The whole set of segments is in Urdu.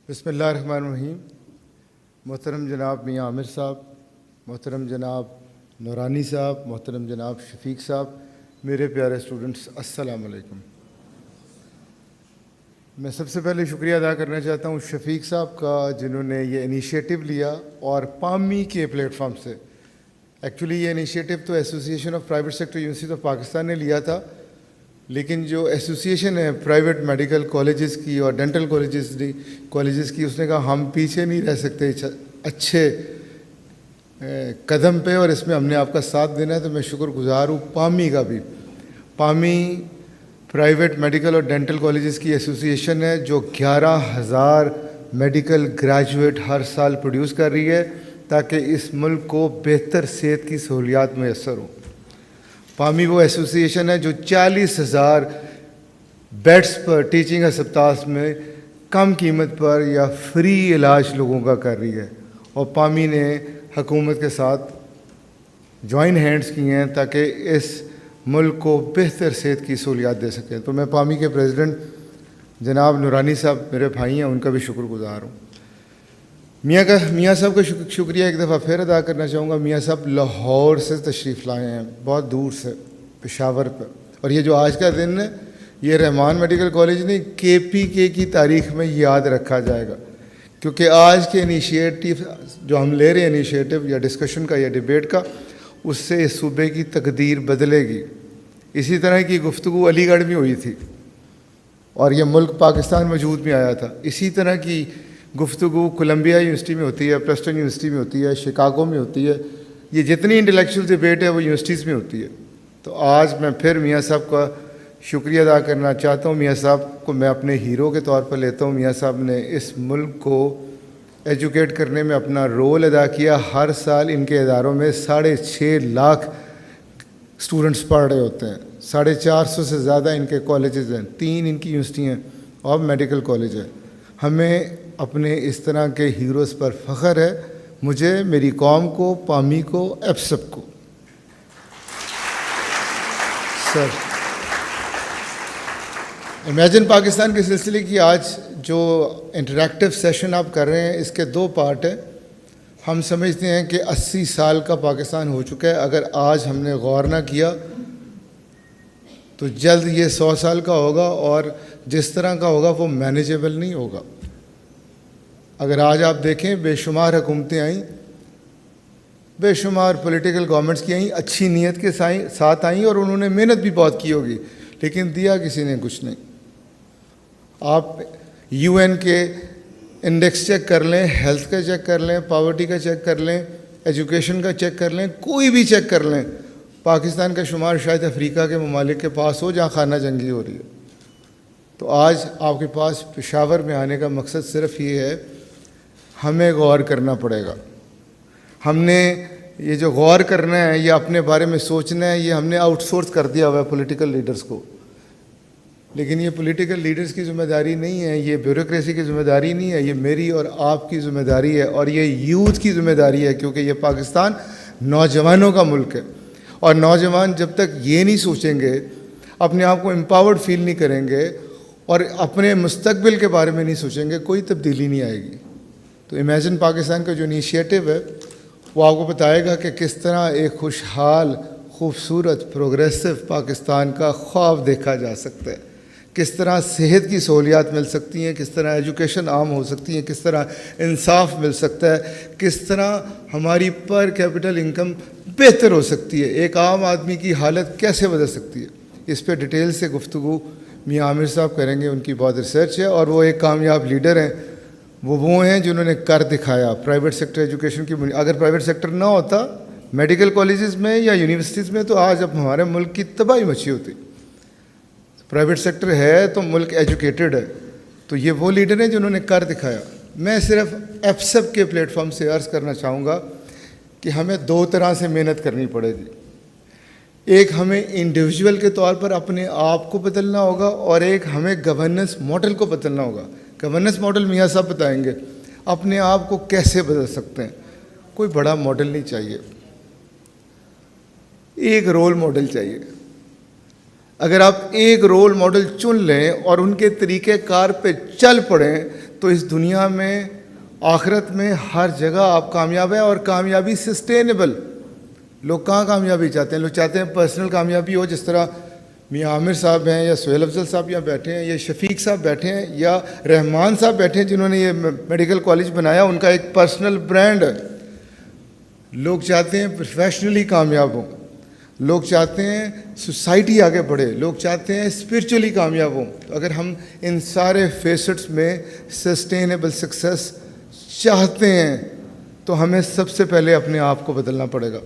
بسم اللہ الرحمن الرحیم۔ محترم جناب میاں عامر صاحب، محترم جناب نورانی صاحب، محترم جناب شفیق صاحب، میرے پیارے اسٹوڈنٹس، السلام علیکم۔ میں سب سے پہلے شکریہ ادا کرنا چاہتا ہوں شفیق صاحب کا، جنہوں نے یہ انیشیٹو لیا اور پامی کے پلیٹ فارم سے۔ ایکچولی یہ انیشیٹو تو association of private sector universities of Pakistan نے لیا تھا، لیکن جو ایسوسیشن ہے پرائیویٹ میڈیکل کالجز کی اور ڈینٹل کالجز کی، اس نے کہا ہم پیچھے نہیں رہ سکتے اچھے قدم پہ، اور اس میں ہم نے آپ کا ساتھ دینا ہے، تو میں شکر گزار ہوں پامی کا بھی۔ پامی پرائیویٹ میڈیکل اور ڈینٹل کالجز کی ایسوسیشن ہے جو 11,000 میڈیکل گریجویٹ ہر سال پروڈیوس کر رہی ہے تاکہ اس ملک کو بہتر صحت کی سہولیات میسر ہوں۔ پامی وہ ایسوسیشن ہے جو 40,000 بیڈس پر ٹیچنگ ہسپتال میں کم قیمت پر یا فری علاج لوگوں کا کر رہی ہے، اور پامی نے حکومت کے ساتھ جوائن ہینڈز کی ہیں تاکہ اس ملک کو بہتر صحت کی سہولیات دے سکیں۔ تو میں پامی کے پریزیڈنٹ جناب نورانی صاحب میرے بھائی ہیں، ان کا بھی شکر گزار ہوں۔ میاں صاحب کا شکریہ ایک دفعہ پھر ادا کرنا چاہوں گا۔ میاں صاحب لاہور سے تشریف لائے ہیں، بہت دور سے، پشاور پہ، اور یہ جو آج کا دن ہے یہ رحمان میڈیکل کالج نہیں، KPK کی تاریخ میں یاد رکھا جائے گا، کیونکہ آج کے انیشیٹو جو ہم لے رہے ہیں، انیشیٹو یا ڈسکشن کا یا ڈیبیٹ کا، اس سے اس صوبے کی تقدیر بدلے گی۔ اسی طرح کی گفتگو علی گڑھ میں ہوئی تھی اور یہ ملک پاکستان وجود میں آیا تھا۔ اسی طرح کی گفتگو کولمبیا یونیورسٹی میں ہوتی ہے، پرسٹن یونیورسٹی میں ہوتی ہے، شکاگو میں ہوتی ہے۔ یہ جتنی انٹلیکچوئل ڈیبیٹ ہے وہ یونیورسٹیز میں ہوتی ہے۔ تو آج میں پھر میاں صاحب کا شکریہ ادا کرنا چاہتا ہوں۔ میاں صاحب کو میں اپنے ہیرو کے طور پر لیتا ہوں۔ میاں صاحب نے اس ملک کو ایجوکیٹ کرنے میں اپنا رول ادا کیا۔ ہر سال ان کے اداروں میں 6.5 لاکھ اسٹوڈنٹس پڑھ رہے ہوتے ہیں، 450 سے زیادہ ان کے کالجز ہیں، 3 ان کی یونیورسٹی ہیں اور میڈیکل کالج ہے۔ ہمیں اپنے اس طرح کے ہیروز پر فخر ہے، مجھے، میری قوم کو، پامی کو، ایپسپ کو۔ سر، امیجن پاکستان کے سلسلے کی آج جو انٹریکٹیو سیشن آپ کر رہے ہیں، اس کے 2 پارٹ ہیں۔ ہم سمجھتے ہیں کہ 80 سال کا پاکستان ہو چکا ہے، اگر آج ہم نے غور نہ کیا تو جلد یہ 100 سال کا ہوگا، اور جس طرح کا ہوگا وہ مینیجیبل نہیں ہوگا۔ اگر آج آپ دیکھیں، بے شمار حکومتیں آئیں، بے شمار پولیٹیکل گورنمنٹس کی آئیں، اچھی نیت کے ساتھ آئیں، اور انہوں نے محنت بھی بہت کی ہوگی، لیکن دیا کسی نے کچھ نہیں۔ آپ UN کے انڈیکس چیک کر لیں، ہیلتھ کا چیک کر لیں، پاورٹی کا چیک کر لیں، ایجوکیشن کا چیک کر لیں، کوئی بھی چیک کر لیں، پاکستان کا شمار شاید افریقہ کے ممالک کے پاس ہو جہاں خانہ جنگی ہو رہی ہے۔ تو آج آپ کے پاس پشاور میں آنے کا مقصد صرف یہ ہے، ہمیں غور کرنا پڑے گا۔ ہم نے یہ جو غور کرنا ہے، یہ اپنے بارے میں سوچنا ہے، یہ ہم نے آؤٹ سورس کر دیا ہوا ہے پولیٹیکل لیڈرز کو، لیکن یہ پولیٹیکل لیڈرز کی ذمہ داری نہیں ہے، یہ بیوروکریسی کی ذمہ داری نہیں ہے، یہ میری اور آپ کی ذمہ داری ہے، اور یہ یوتھ کی ذمہ داری ہے، کیونکہ یہ پاکستان نوجوانوں کا ملک ہے، اور نوجوان جب تک یہ نہیں سوچیں گے، اپنے آپ کو امپاورڈ فیل نہیں کریں گے اور اپنے مستقبل کے بارے میں نہیں سوچیں گے، کوئی تبدیلی نہیں آئے گی۔ تو امیجن پاکستان کا جو انیشیٹو ہے وہ آپ کو بتائے گا کہ کس طرح ایک خوشحال، خوبصورت، پروگریسو پاکستان کا خواب دیکھا جا سکتا ہے، کس طرح صحت کی سہولیات مل سکتی ہیں، کس طرح ایجوکیشن عام ہو سکتی ہے، کس طرح انصاف مل سکتا ہے، کس طرح ہماری پر کیپٹل انکم بہتر ہو سکتی ہے، ایک عام آدمی کی حالت کیسے بدل سکتی ہے۔ اس پہ ڈیٹیل سے گفتگو میاں عامر صاحب کریں گے، ان کی بہت ریسرچ ہے، اور وہ ایک کامیاب لیڈر ہیں۔ وہ ہیں جنہوں نے کر دکھایا پرائیویٹ سیکٹر ایجوکیشن کی اگر پرائیویٹ سیکٹر نہ ہوتا میڈیکل کالجز میں یا یونیورسٹیز میں، تو آج اب ہمارے ملک کی تباہی مچی ہوتی۔ پرائیویٹ سیکٹر ہے تو ملک ایجوکیٹڈ ہے، تو یہ وہ لیڈر ہیں جنہوں نے کر دکھایا۔ میں صرف ایپسپ کے پلیٹ فارم سے عرض کرنا چاہوں گا کہ ہمیں 2 طرح سے محنت کرنی پڑے گی۔ ایک، ہمیں انڈیویجول کے طور پر اپنے آپ کو بدلنا ہوگا، اور ایک ہمیں گورننس ماڈل کو بدلنا ہوگا۔ گورننس ماڈل میاں صاحب بتائیں گے، اپنے آپ کو کیسے بدل سکتے ہیں۔ کوئی بڑا ماڈل نہیں چاہیے، ایک رول ماڈل چاہیے۔ اگر آپ ایک رول ماڈل چن لیں اور ان کے طریقہ کار پہ چل پڑیں تو تو اس دنیا میں آخرت میں ہر جگہ آپ کامیاب ہیں، اور کامیابی سسٹینیبل. لوگ کہاں کامیابی چاہتے ہیں؟ لوگ چاہتے ہیں پرسنل کامیابی ہو، جس طرح میاں عامر صاحب ہیں، یا سہیل افضل صاحب یہاں بیٹھے ہیں، یا شفیق صاحب بیٹھے ہیں، یا رحمان صاحب بیٹھے ہیں جنہوں نے یہ میڈیکل کالج بنایا. ان کا ایک پرسنل برانڈ ہے. لوگ چاہتے ہیں پروفیشنلی کامیاب ہوں، لوگ چاہتے ہیں سوسائٹی آگے بڑھے، لوگ چاہتے ہیں اسپرچولی کامیاب ہوں. تو اگر ہم ان سارے فیسٹس میں سسٹینیبل سکسیس چاہتے ہیں تو ہمیں سب سے پہلے اپنے آپ کو بدلنا پڑے گا.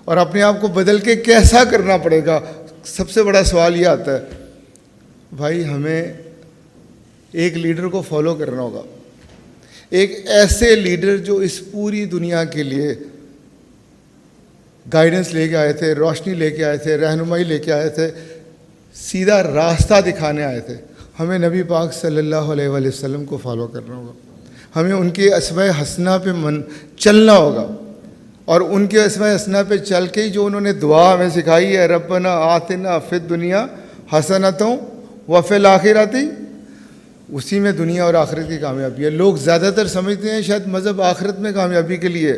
اور اپنے آپ کو بدل کے کیسا کرنا پڑے گا؟ سب سے بڑا سوال یہ آتا ہے بھائی، ہمیں ایک لیڈر کو فالو کرنا ہوگا، ایک ایسے لیڈر جو اس پوری دنیا کے لیے گائیڈنس لے کے آئے تھے، روشنی لے کے آئے تھے، رہنمائی لے کے آئے تھے، سیدھا راستہ دکھانے آئے تھے. ہمیں نبی پاک صلی اللہ علیہ وآلہ وسلم کو فالو کرنا ہوگا. ہمیں ان کے اسوہ حسنہ پہ چلنا ہوگا، اور ان کے اسوہ حسنہ پہ چل کے جو انہوں نے دعا ہمیں سکھائی ہے، ربنا آتنا فی الدنیا حسنۃ وفی الآخرۃ، اسی میں دنیا اور آخرت کی کامیابی ہے. لوگ زیادہ تر سمجھتے ہیں شاید مذہب آخرت میں کامیابی کے لیے،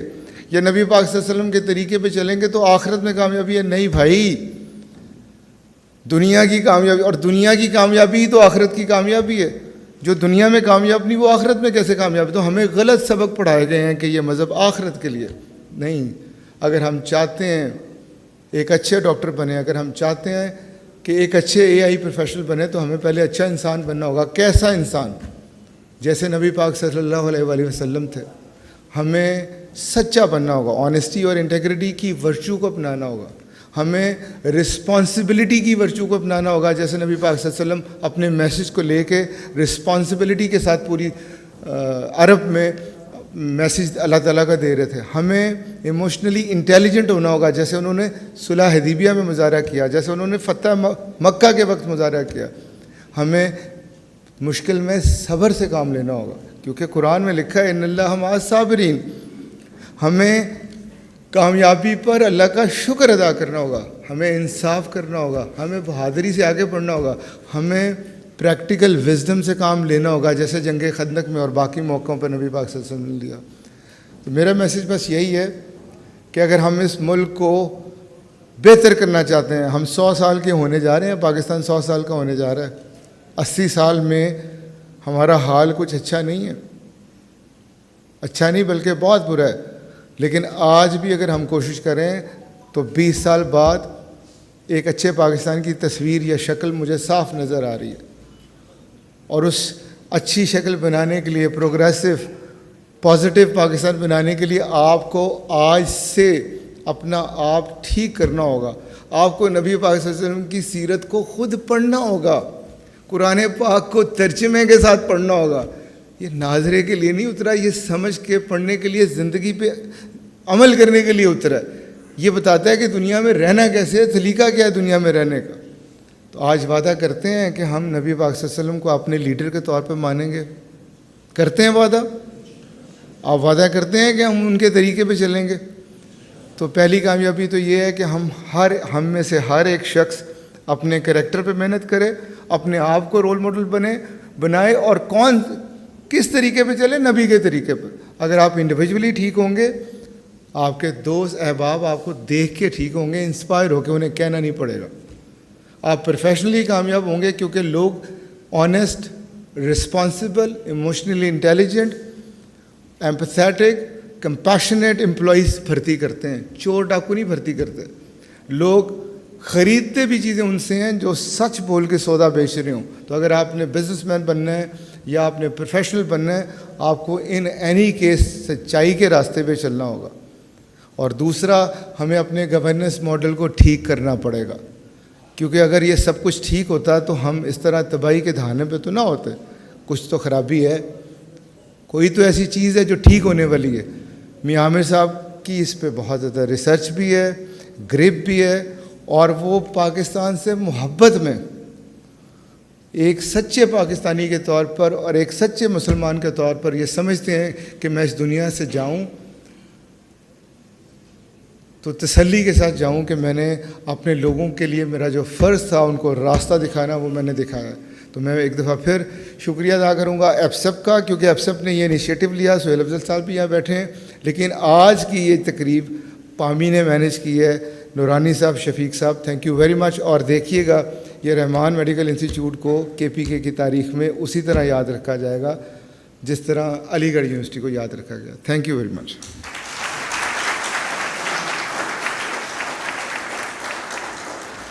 یا نبی پاک صلی اللہ علیہ وسلم کے طریقے پہ چلیں گے تو آخرت میں کامیابی ہے. نہیں بھائی، دنیا کی کامیابی، اور دنیا کی کامیابی تو آخرت کی کامیابی ہے. جو دنیا میں کامیاب نہیں وہ آخرت میں کیسے کامیاب ہے؟ تو ہمیں غلط سبق پڑھائے گئے ہیں کہ یہ مذہب آخرت کے لیے نہیں. اگر ہم چاہتے ہیں ایک اچھے ڈاکٹر بنے، اگر ہم چاہتے ہیں کہ ایک اچھے AI پروفیشنل بنے، تو ہمیں پہلے اچھا انسان بننا ہوگا. کیسا انسان؟ جیسے نبی پاک صلی اللہ علیہ وآلہ وسلم تھے. ہمیں سچا بننا ہوگا، آنیسٹی اور انٹیگریٹی کی ورچو کو اپنانا ہوگا. ہمیں رسپانسبلٹی کی ورچو کو اپنانا ہوگا، جیسے نبی پاک صلی اللہ علیہ وسلم اپنے میسج کو لے کے رسپانسبلٹی کے ساتھ پوری عرب میں میسج اللہ تعالیٰ کا دے رہے تھے. ہمیں ایموشنلی انٹیلیجنٹ ہونا ہوگا، جیسے انہوں نے صلح حدیبیہ میں مظاہرہ کیا، جیسے انہوں نے فتح مکہ کے وقت مظاہرہ کیا. ہمیں مشکل میں صبر سے کام لینا ہوگا، کیونکہ قرآن میں لکھا ہے ان اللہ مع الصابرین. ہمیں کامیابی پر اللہ کا شکر ادا کرنا ہوگا، ہمیں انصاف کرنا ہوگا، ہمیں بہادری سے آگے بڑھنا ہوگا، ہمیں پریکٹیکل وزڈم سے کام لینا ہوگا، جیسے جنگ خندق میں اور باقی موقعوں پر نبی پاک صلی اللہ علیہ وسلم نے لیا. تو میرا میسج بس یہی ہے کہ اگر ہم اس ملک کو بہتر کرنا چاہتے ہیں، ہم 100 سال کے ہونے جا رہے ہیں، پاکستان 100 سال کا ہونے جا رہا ہے. 80 سال میں ہمارا حال کچھ اچھا نہیں ہے، اچھا نہیں بلکہ بہت برا ہے. لیکن آج بھی اگر ہم کوشش کریں تو 20 سال بعد ایک اچھے پاکستان کی تصویر یا شکل مجھے صاف نظر آ رہی ہے. اور اس اچھی شکل بنانے کے لیے، پروگریسو پازیٹیو پاکستان بنانے کے لیے آپ کو آج سے اپنا آپ ٹھیک کرنا ہوگا. آپ کو نبی پاک صلی اللہ علیہ وسلم کی سیرت کو خود پڑھنا ہوگا، قرآن پاک کو ترجمے کے ساتھ پڑھنا ہوگا. یہ ناظرے کے لیے نہیں اترا، یہ سمجھ کے پڑھنے کے لیے، زندگی پہ عمل کرنے کے لیے اترا. یہ بتاتا ہے کہ دنیا میں رہنا کیسے ہے، طریقہ کیا ہے دنیا میں رہنے کا. تو آج وعدہ کرتے ہیں کہ ہم نبی پاک صلی اللہ علیہ وسلم کو اپنے لیڈر کے طور پہ مانیں گے. کرتے ہیں وعدہ؟ آپ وعدہ کرتے ہیں کہ ہم ان کے طریقے پہ چلیں گے. تو پہلی کامیابی تو یہ ہے کہ ہم میں سے ہر ایک شخص اپنے کریکٹر پہ محنت کرے، اپنے آپ کو رول ماڈل بنائے، اور کس طریقے پہ چلے؟ نبی کے طریقے پر. اگر آپ انڈیویجولی ٹھیک ہوں گے، آپ کے دوست احباب آپ کو دیکھ کے ٹھیک ہوں گے، انسپائر ہو کے، انہیں کہنا نہیں پڑے گا. آپ پروفیشنلی کامیاب ہوں گے کیونکہ لوگ honest, responsible, emotionally intelligent, empathetic, compassionate employees بھرتی کرتے ہیں. چور ڈاکو نہیں بھرتی کرتے. لوگ خریدتے بھی چیزیں ان سے ہیں جو سچ بول کے سودا بیچ رہے ہوں. تو اگر آپ نے بزنس مین بننا ہے یا آپ نے پروفیشنل بننا ہے، آپ کو ان اینی کیس سچائی کے راستے پہ چلنا ہوگا. اور دوسرا، ہمیں اپنے گورننس ماڈل کو ٹھیک کرنا پڑے گا، کیونکہ اگر یہ سب کچھ ٹھیک ہوتا تو ہم اس طرح تباہی کے دہانے پہ تو نہ ہوتے. کچھ تو خرابی ہے، کوئی تو ایسی چیز ہے جو ٹھیک ہونے والی ہے. میاں عامر صاحب کی اس پہ بہت زیادہ ریسرچ بھی ہے، گرپ بھی ہے، اور وہ پاکستان سے محبت میں ایک سچے پاکستانی کے طور پر اور ایک سچے مسلمان کے طور پر یہ سمجھتے ہیں کہ میں اس دنیا سے جاؤں تو تسلی کے ساتھ جاؤں کہ میں نے اپنے لوگوں کے لیے میرا جو فرض تھا ان کو راستہ دکھانا وہ میں نے دکھایا. تو میں ایک دفعہ پھر شکریہ ادا کروں گا ایپسپ کا، کیونکہ ایپسپ نے یہ انیشیٹو لیا. سہیل افضل صاحب بھی یہاں بیٹھے ہیں، لیکن آج کی یہ تقریب پامی نے مینیج کی ہے. نورانی صاحب، شفیق صاحب، تھینک یو ویری مچ. اور دیکھیے گا یہ رحمان میڈیکل انسٹیٹیوٹ کو KPK کی تاریخ میں اسی طرح یاد رکھا جائے گا جس طرح علی گڑھ یونیورسٹی کو یاد رکھا گیا. Thank you very much.